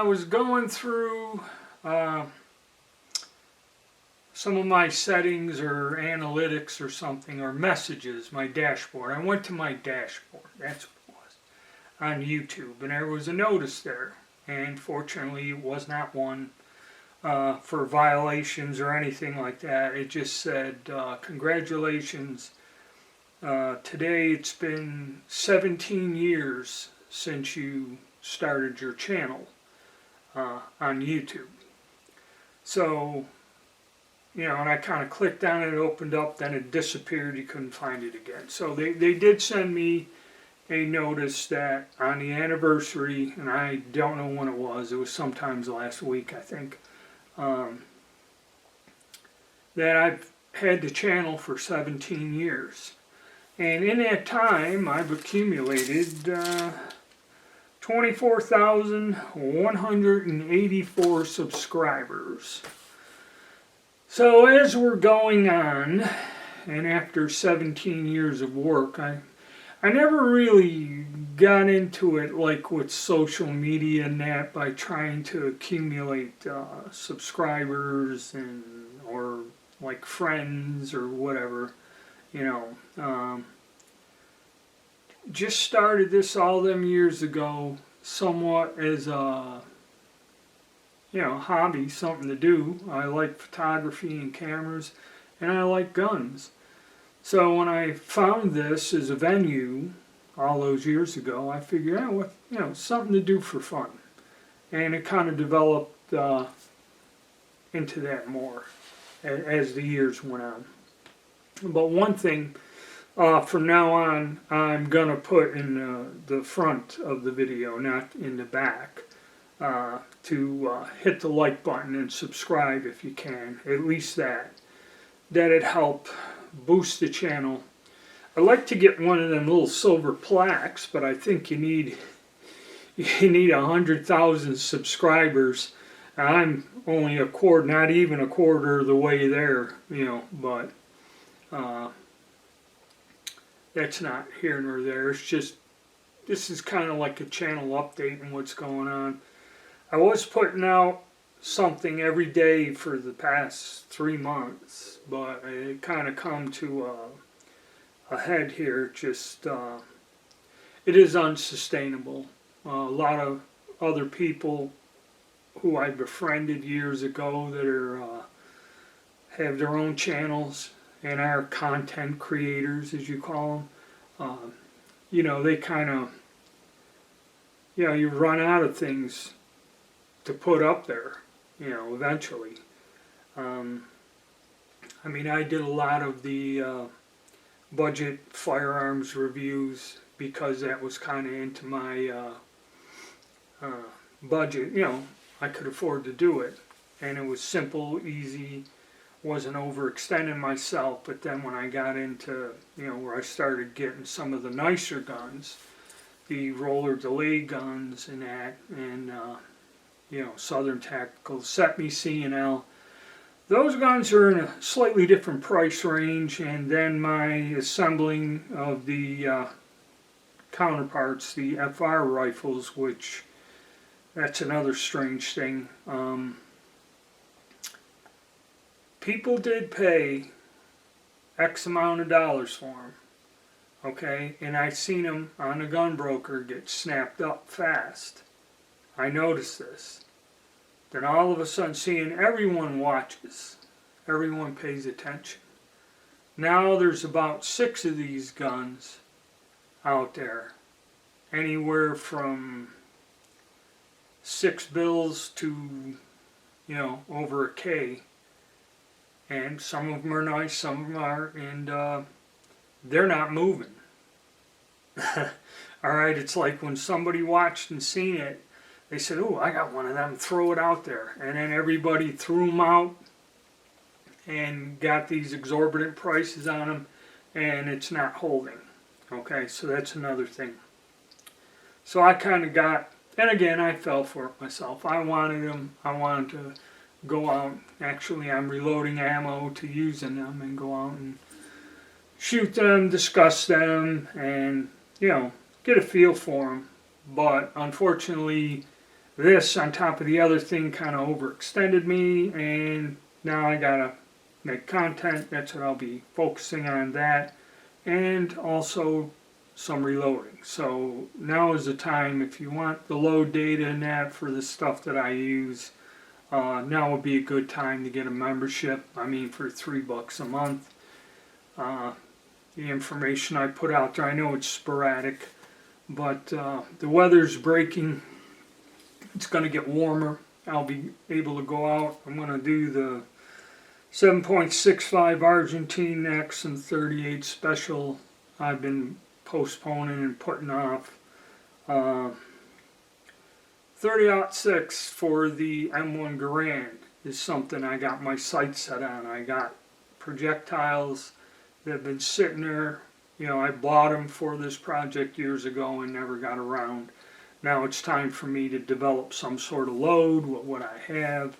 I was going through some of my settings or analytics or something, or messages, my dashboard. I went to my dashboard, that's what it was, on YouTube, and there was a notice there. And fortunately, it was not one for violations or anything like that. It just said, congratulations, today it's been 17 years since you started your channel on YouTube. So, you know, and I kind of clicked on it, it opened up, then it disappeared, you couldn't find it again. So they did send me a notice that on the anniversary, and I don't know when it was sometimes last week, I think, that I've had the channel for 17 years. And in that time, I've accumulated 24,184 subscribers. So as we're going on, and after 17 years of work, I never really got into it like with social media and that by trying to accumulate subscribers and or like friends or whatever, you know. Just started this all them years ago, somewhat as a, you know, hobby, something to do. I like photography and cameras, and I like guns. So when I found this as a venue all those years ago, I figured, oh, what, you know, something to do for fun. And it kind of developed into that more as the years went on. But one thing, from now on, I'm going to put in the front of the video, not in the back, to hit the like button and subscribe if you can, at least that'd help boost the channel. I'd like to get one of them little silver plaques, but I think you need 100,000 subscribers. I'm only not even a quarter of the way there, you know, but that's not here nor there. It's just, this is kind of like a channel update and what's going on. I was putting out something every day for the past 3 months, but it kind of come to a head here. Just it is unsustainable. A lot of other people who I befriended years ago that are have their own channels and are content creators, as you call them, you know, they kind of, you know, you run out of things to put up there, you know, eventually. I mean, I did a lot of the budget firearms reviews because that was kind of into my budget. You know, I could afford to do it, and it was simple, easy, wasn't overextending myself. But then when I got into, you know, where I started getting some of the nicer guns, the roller delay guns and that, and you know, Southern Tactical, Set-Me C&L. Those guns are in a slightly different price range, and then my assembling of the counterparts, the FR rifles, which that's another strange thing. People did pay X amount of dollars for them, okay, and I seen them on the gun broker get snapped up fast. I noticed this. Then all of a sudden, seeing everyone watches, everyone pays attention. Now there's about 6 of these guns out there, anywhere from $6 to, you know, over a K. And some of them are nice, some of them aren't, and they're not moving. Alright, it's like when somebody watched and seen it, they said, oh, I got one of them, throw it out there. And then everybody threw them out and got these exorbitant prices on them, and it's not holding. Okay, so that's another thing. So I kind of got, and again, I fell for it myself. I wanted them, I wanted to go out. Actually, I'm reloading ammo to using them and go out and shoot them, discuss them, and, you know, get a feel for them. But unfortunately, this on top of the other thing kind of overextended me, and now I gotta make content. That's what I'll be focusing on, that, and also some reloading. So now is the time, if you want the load data and that for the stuff that I use, now would be a good time to get a membership. I mean, for $3 a month. The information I put out there, I know it's sporadic, but the weather's breaking. It's going to get warmer. I'll be able to go out. I'm going to do the 7.65 Argentine next and 38 special. I've been postponing and putting off. 30-06 for the M1 Garand is something I got my sights set on. I got projectiles that have been sitting there. You know, I bought them for this project years ago and never got around. Now it's time for me to develop some sort of load with what I have,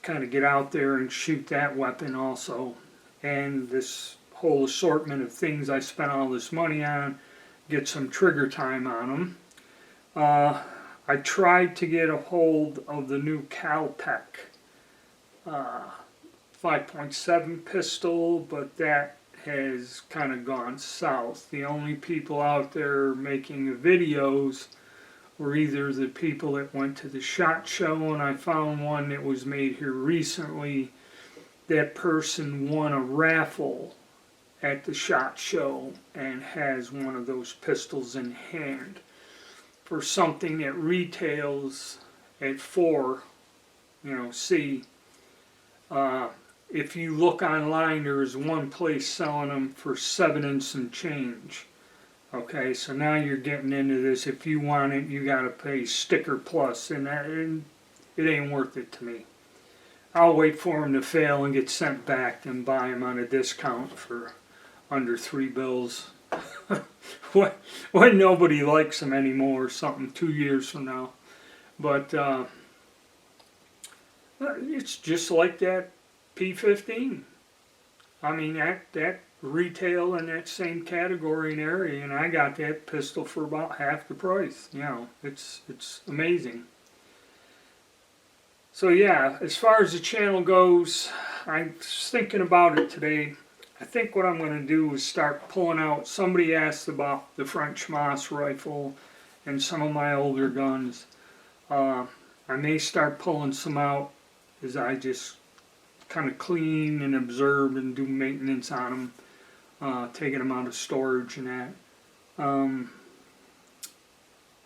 kind of get out there and shoot that weapon also. And this whole assortment of things I spent all this money on, get some trigger time on them. I tried to get a hold of the new Caltech 5.7 pistol, but that has kind of gone south. The only people out there making the videos were either the people that went to the SHOT Show, and I found one that was made here recently. That person won a raffle at the SHOT Show and has one of those pistols in hand for something that retails at $4. If you look online, there is one place selling them for $7 and some change. Okay, so now you're getting into this. If you want it, you got to pay sticker plus, and it ain't worth it to me. I'll wait for them to fail and get sent back and buy them on a discount for under $3. when nobody likes them anymore, or something 2 years from now. But it's just like that P15. I mean, that retail in that same category and area, and I got that pistol for about half the price. You know, it's amazing. So yeah, as far as the channel goes, I was thinking about it today. I think what I'm going to do is start pulling out. Somebody asked about the French Moss rifle and some of my older guns. I may start pulling some out as I just kind of clean and observe and do maintenance on them, taking them out of storage and that,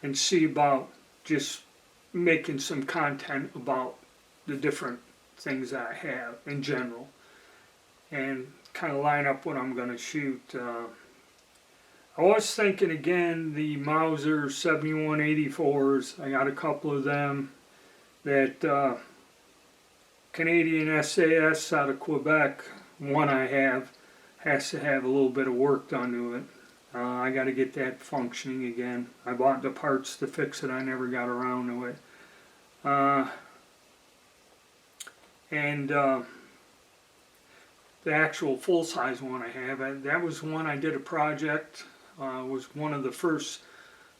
and see about just making some content about the different things I have in general, and kind of line up what I'm going to shoot. I was thinking again, the Mauser 7184s, I got a couple of them. That Canadian SAS out of Quebec, one I have, has to have a little bit of work done to it. I got to get that functioning again. I bought the parts to fix it, I never got around to it. And the actual full-size one I have, that was one I did a project, was one of the first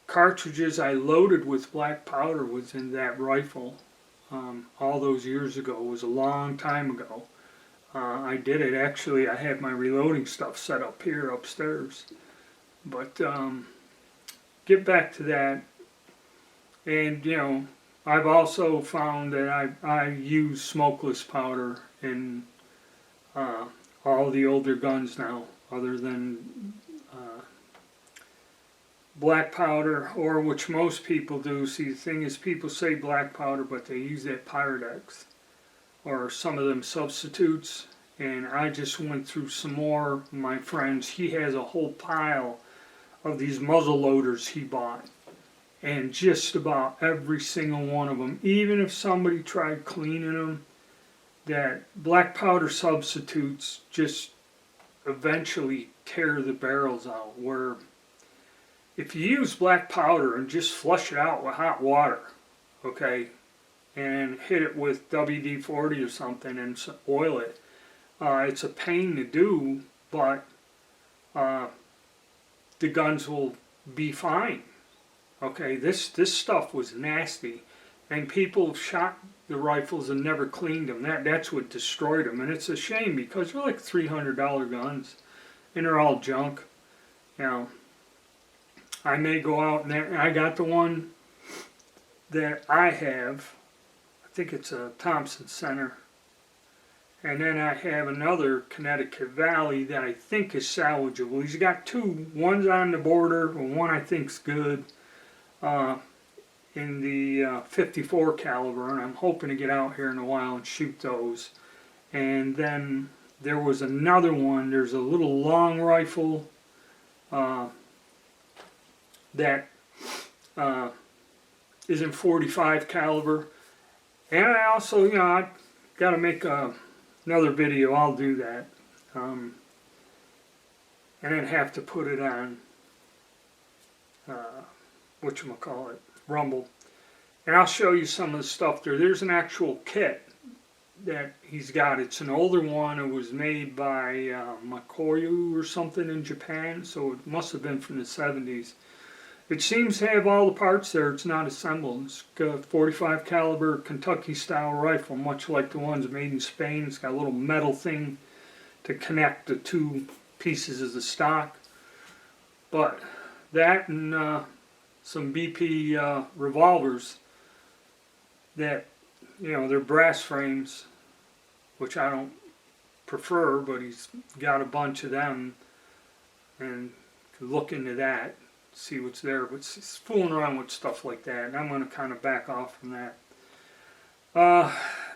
cartridges I loaded with black powder was in that rifle. All those years ago. It was a long time ago. I did it, actually. I had my reloading stuff set up here upstairs. But get back to that. And you know, I've also found that I use smokeless powder in all the older guns now, other than black powder, or which most people do. See, the thing is, people say black powder, but they use that Pyrex or some of them substitutes. And I just went through some more. My friends, he has a whole pile of these muzzle loaders he bought, and just about every single one of them, even if somebody tried cleaning them, that black powder substitutes just eventually tear the barrels out. Where if you use black powder and just flush it out with hot water, okay, and hit it with WD-40 or something and oil it, it's a pain to do, but the guns will be fine. Okay, this stuff was nasty. and people have shot the rifles and never cleaned them. That's what destroyed them, and it's a shame because they're like $300 guns, and they're all junk. You know, I may go out and I got the one that I have. I think it's a Thompson Center. And then I have another Connecticut Valley that I think is salvageable. He's got two. One's on the border, and one I think's good in the 54 caliber. And I'm hoping to get out here in a while and shoot those. And then there was another one. There's a little long rifle that is in 45 caliber. And I also, you know, I got to make another video. I'll do that, and then have to put it on whatchamacallit, Rumble, and I'll show you some of the stuff there. There's an actual kit that he's got. It's an older one. It was made by Makoyu or something in Japan, so it must have been from the 70s. It seems to have all the parts there. It's not assembled. It's got a 45 caliber Kentucky style rifle, much like the ones made in Spain. It's got a little metal thing to connect the two pieces of the stock. But that and some BP revolvers that, you know, they're brass frames, which I don't prefer, but he's got a bunch of them, and look into that. See what's there, but it's fooling around with stuff like that, and I'm going to kind of back off from that.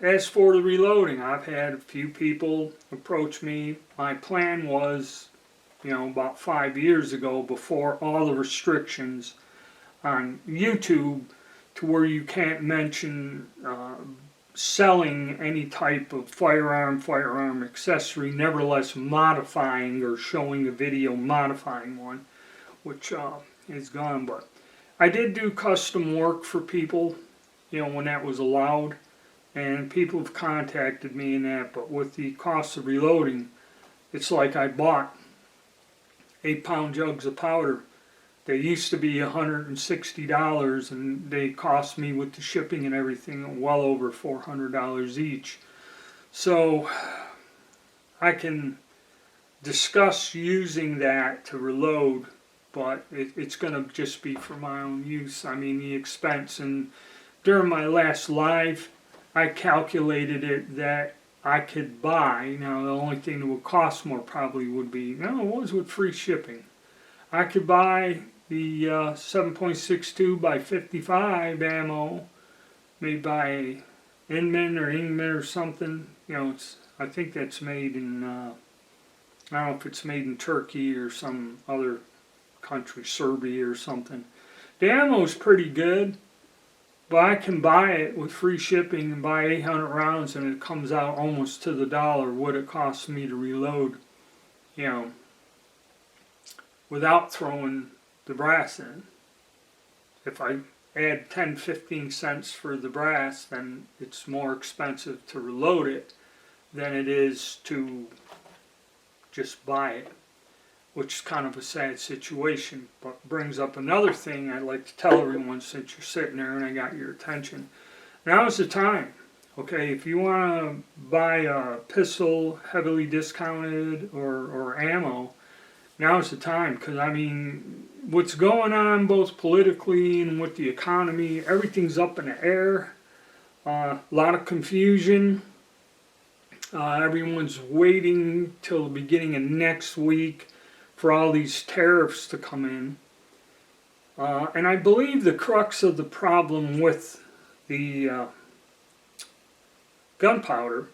As for the reloading, I've had a few people approach me. My plan was, you know, about 5 years ago, before all the restrictions on YouTube, to where you can't mention selling any type of firearm accessory, nevertheless modifying or showing a video modifying one, which is gone. But I did do custom work for people, you know, when that was allowed, and people have contacted me in that. But with the cost of reloading, it's like I bought 8-pound jugs of powder. They used to be $160, and they cost me, with the shipping and everything, well over $400 each. So I can discuss using that to reload, but it's going to just be for my own use. I mean, the expense, and during my last live, I calculated it that I could buy, now the only thing that would cost more probably would be, no, it was with free shipping. I could buy the 7.62 by 55 ammo made by Inman or something. You know, it's, I think that's made in, I don't know if it's made in Turkey or some other country, Serbia or something. The ammo's pretty good, but I can buy it with free shipping and buy 800 rounds, and it comes out almost to the dollar what it costs me to reload, you know, without throwing the brass in. If I add 10-15 cents for the brass, then it's more expensive to reload it than it is to just buy it, which is kind of a sad situation, but brings up another thing I'd like to tell everyone since you're sitting there and I got your attention. Now is the time. Okay, if you want to buy a pistol, heavily discounted, or ammo, now is the time, because I mean, what's going on both politically and with the economy, everything's up in the air. A lot of confusion. Everyone's waiting till the beginning of next week for all these tariffs to come in. And I believe the crux of the problem with the gunpowder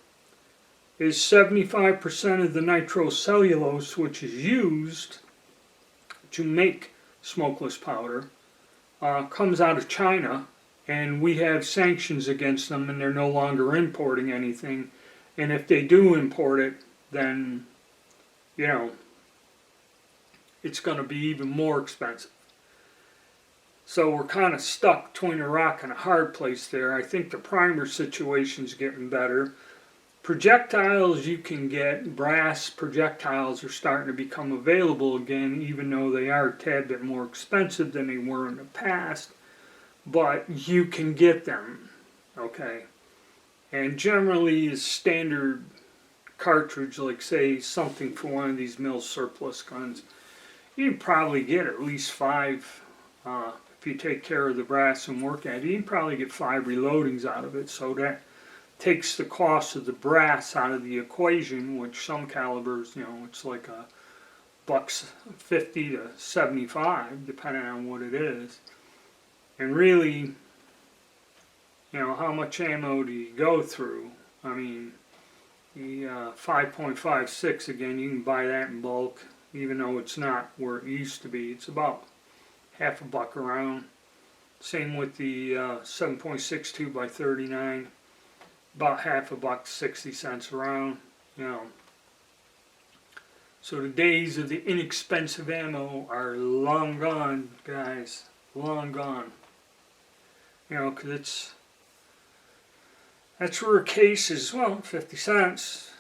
is 75% of the nitrocellulose which is used to make smokeless powder comes out of China, and we have sanctions against them, and they're no longer importing anything. And if they do import it, then, you know, it's going to be even more expensive. So we're kind of stuck between a rock and a hard place there. I think the primer situation's getting better. Projectiles you can get, brass projectiles are starting to become available again, even though they are a tad bit more expensive than they were in the past. but you can get them, okay? And generally a standard cartridge, like say something for one of these mil surplus guns, you can probably get at least 5, if you take care of the brass and work at it, you can probably get 5 reloadings out of it, so that takes the cost of the brass out of the equation, which some calibers, you know, it's like a $1.50 to $75, depending on what it is. And really, you know, how much ammo do you go through? I mean, the 5.56, again, you can buy that in bulk, even though it's not where it used to be. It's about half a buck around. Same with the 7.62 by 39, about half a buck, 60 cents around, you know. So the days of the inexpensive ammo are long gone, guys, long gone. You know, because that's where a case is, well, 50 cents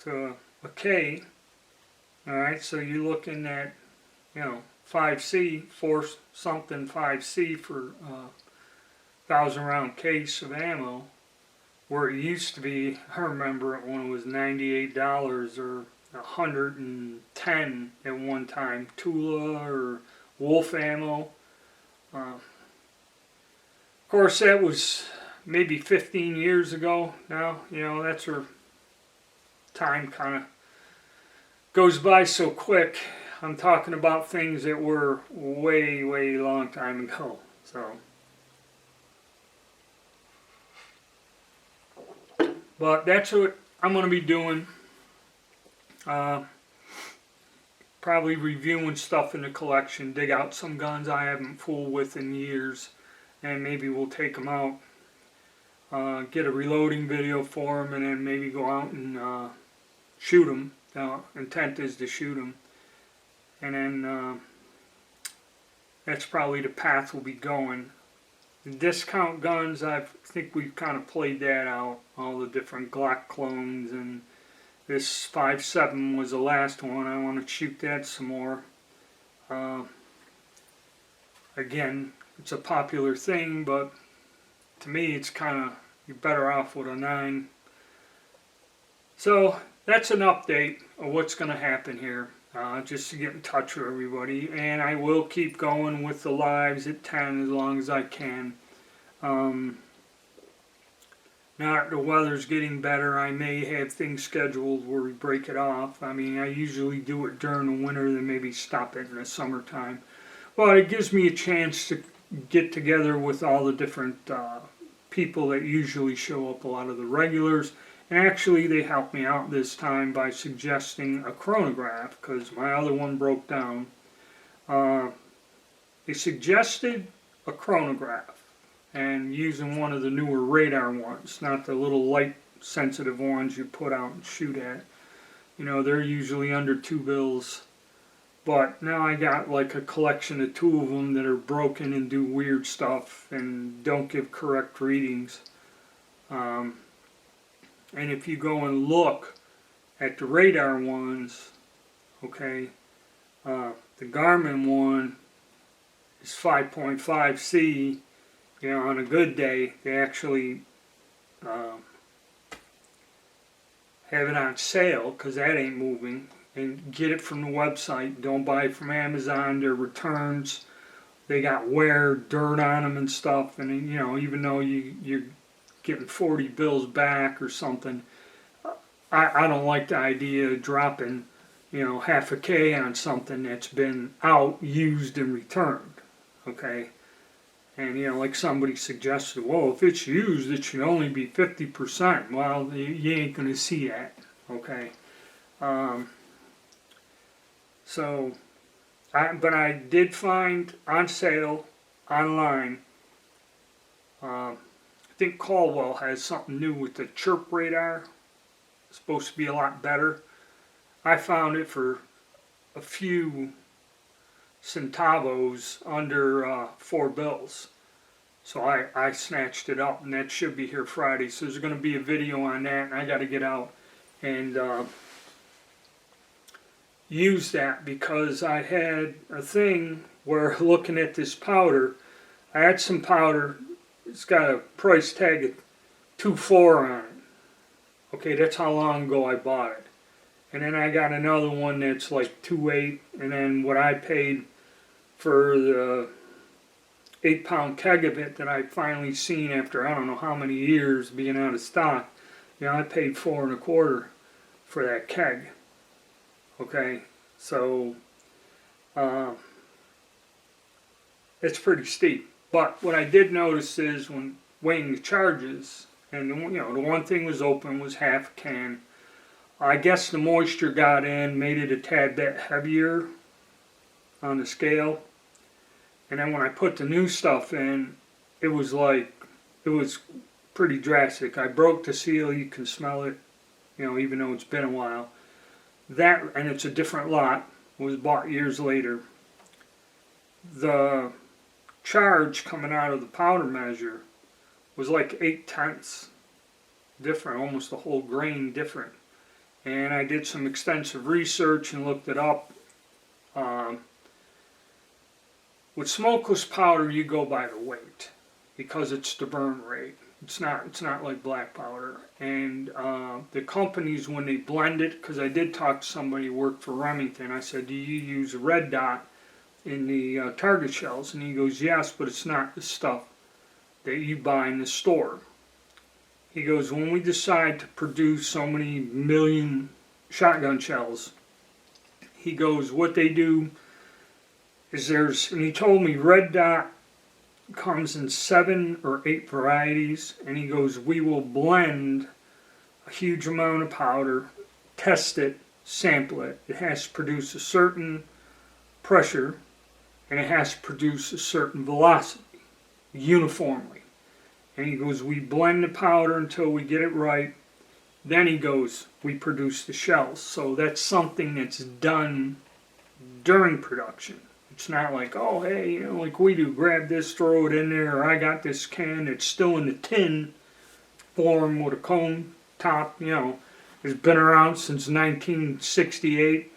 to a K. Alright, so you're looking at, you know, 5C, 5C for a 1,000 round case of ammo, where it used to be, I remember it when it was $98 or $110 at one time, Tula or Wolf ammo. Of course, that was maybe 15 years ago now. You know, that's where time kind of goes by so quick. I'm talking about things that were way, way long time ago. So, but that's what I'm going to be doing. Probably reviewing stuff in the collection, dig out some guns I haven't fooled with in years, and maybe we'll take them out, get a reloading video for them, and then maybe go out and shoot them. The intent is to shoot them, and then that's probably the path we'll be going. The discount guns, I think we've kind of played that out, all the different Glock clones, and this 5.7 was the last one. I want to shoot that some more. Again, it's a popular thing, but to me it's kind of, you're better off with a 9. So that's an update of what's going to happen here, just to get in touch with everybody. And I will keep going with the lives at 10 as long as I can. Now that the weather's getting better, I may have things scheduled where we break it off. I mean, I usually do it during the winter, then maybe stop it in the summertime. Well, it gives me a chance to get together with all the different people that usually show up, a lot of the regulars. And actually, they helped me out this time by suggesting a chronograph, because my other one broke down. They suggested a chronograph, and using one of the newer radar ones, not the little light sensitive ones you put out and shoot at. You know, they're usually under $2. But now I got like a collection of 2 of them that are broken and do weird stuff and don't give correct readings. And if you go and look at the radar ones, okay, the Garmin one is 5.5C. You know, on a good day, they actually have it on sale, because that ain't moving. And get it from the website. Don't buy it from Amazon. Their returns, they got wear, dirt on them and stuff. And, you know, even though you're getting 40 bills back or something, I don't like the idea of dropping, you know, half a K on something that's been out, used, and returned. Okay? And, you know, like somebody suggested, well, if it's used, it should only be 50%. Well, you ain't going to see that, okay? But I did find on sale online, I think Caldwell has something new with the chirp radar. It's supposed to be a lot better. I found it for a few centavos under 4 bills. So I snatched it up, and that should be here Friday. So there's going to be a video on that, and I got to get out and use that, because I had a thing where, looking at this powder, I had some powder. It's got a price tag of $2.4 on it. Okay, that's how long ago I bought it. And then I got another one that's like $2.8, and then what I paid for the 8-pound keg of it that I finally seen after I don't know how many years being out of stock. You know, I paid $4.25 for that keg. Okay, so it's pretty steep. But what I did notice is when weighing the charges, and you know, the one thing was open was half a can. I guess the moisture got in, made it a tad bit heavier on the scale. And then when I put the new stuff in, it was pretty drastic. I broke the seal, you can smell it, you know, even though it's been a while. That, and it's a different lot, was bought years later. The charge coming out of the powder measure was like 8/10 different, almost a whole grain different. And I did some extensive research and looked it up. With smokeless powder, you go by the weight because it's the burn rate. It's not like black powder. And the companies, when they blend it, because I did talk to somebody who worked for Remington, I said, do you use a red dot in the target shells? And he goes, yes, but it's not the stuff that you buy in the store. He goes, when we decide to produce so many million shotgun shells, he goes, what they do is and he told me red dot comes in 7 or 8 varieties, and he goes, we will blend a huge amount of powder, test it, sample it. It has to produce a certain pressure, and it has to produce a certain velocity, uniformly. And he goes, we blend the powder until we get it right. Then he goes, we produce the shells. So that's something that's done during production. It's not like, oh, hey, you know, like we do, grab this, throw it in there, or I got this can that's still in the tin form with a cone top, you know. It's been around since 1968.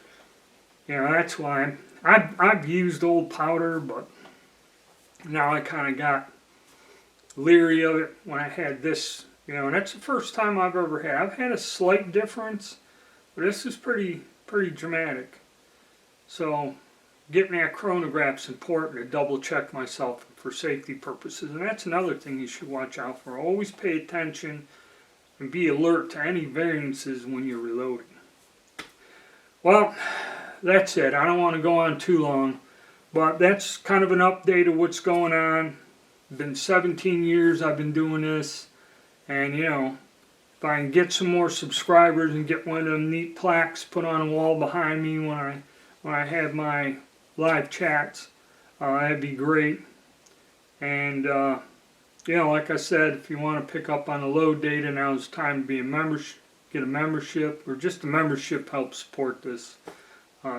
You know, that's why I've used old powder, but now I kind of got leery of it when I had this, you know, and that's the first time I've ever had. I've had a slight difference, but this is pretty dramatic. So getting that chronograph's important to double check myself for safety purposes, and that's another thing you should watch out for. Always pay attention and be alert to any variances when you're reloading. Well, that's it. I don't want to go on too long, but that's kind of an update of what's going on. It's been 17 years I've been doing this, and you know, if I can get some more subscribers and get one of them neat plaques put on a wall behind me when I have my live chats, that'd be great. And you know, like I said, if you want to pick up on the load data, now's the time to be get a membership, or just a membership helps support this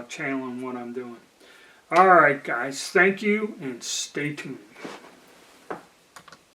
channel and what I'm doing. Alright guys, thank you and stay tuned.